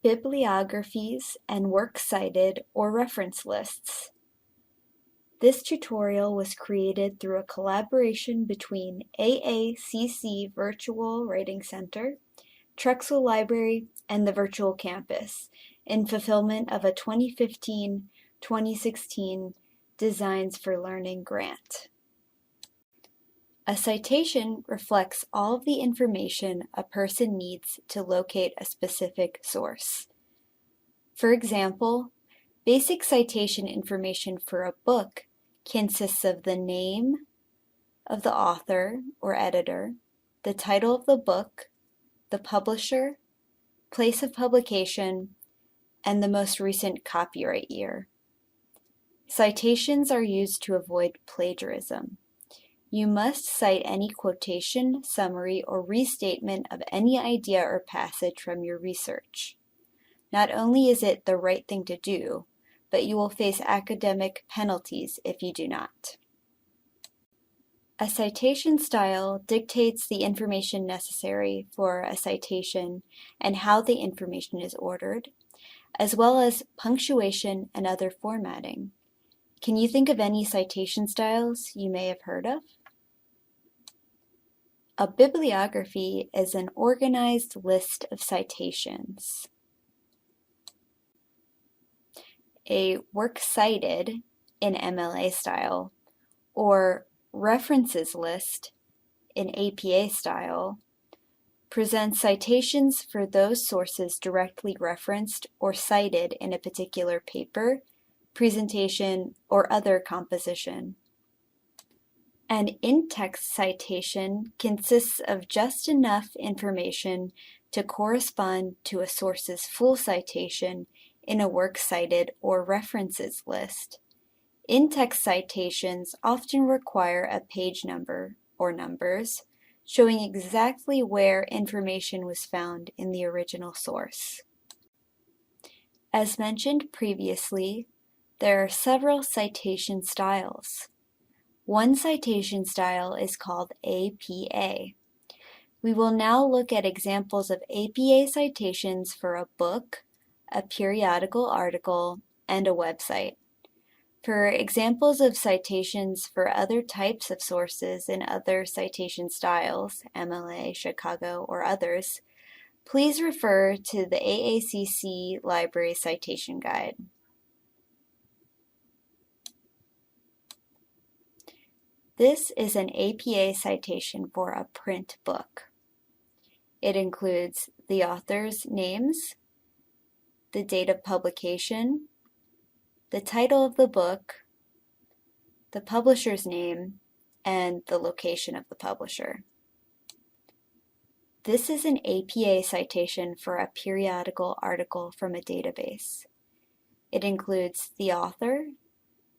Bibliographies and works cited or reference lists. This tutorial was created through a collaboration between AACC Virtual Writing Center, Truxal Library, and the Virtual Campus in fulfillment of a 2015-2016 Designs for Learning grant. A citation reflects all of the information a person needs to locate a specific source. For example, basic citation information for a book consists of the name of the author or editor, the title of the book, the publisher, place of publication, and the most recent copyright year. Citations are used to avoid plagiarism. You must cite any quotation, summary, or restatement of any idea or passage from your research. Not only is it the right thing to do, but you will face academic penalties if you do not. A citation style dictates the information necessary for a citation and how the information is ordered, as well as punctuation and other formatting. Can you think of any citation styles you may have heard of? A bibliography is an organized list of citations. A works cited in MLA style or references list in APA style presents citations for those sources directly referenced or cited in a particular paper, presentation, or other composition. An in-text citation consists of just enough information to correspond to a source's full citation in a works cited or references list. In-text citations often require a page number or numbers showing exactly where information was found in the original source. As mentioned previously, there are several citation styles. One citation style is called APA. We will now look at examples of APA citations for a book, a periodical article, and a website. For examples of citations for other types of sources in other citation styles, MLA, Chicago, or others, please refer to the AACC Library Citation Guide. This is an APA citation for a print book. It includes the author's names, the date of publication, the title of the book, the publisher's name, and the location of the publisher. This is an APA citation for a periodical article from a database. It includes the author,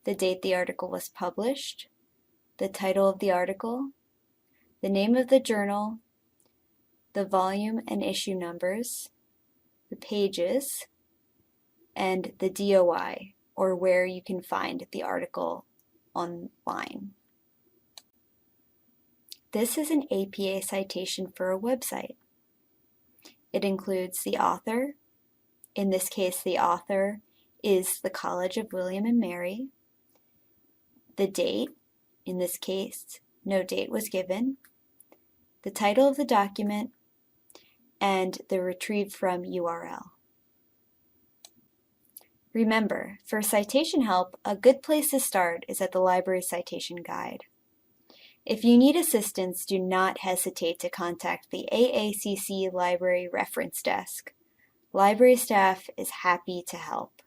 the date the article was published, the title of the article, the name of the journal, the volume and issue numbers, the pages, and the DOI, or where you can find the article online. This is an APA citation for a website. It includes the author. In this case, the author is the College of William and Mary. The date. In this case, no date was given, the title of the document, and the retrieved from URL. Remember, for citation help, a good place to start is at the Library Citation Guide. If you need assistance, do not hesitate to contact the AACC Library Reference Desk. Library staff is happy to help.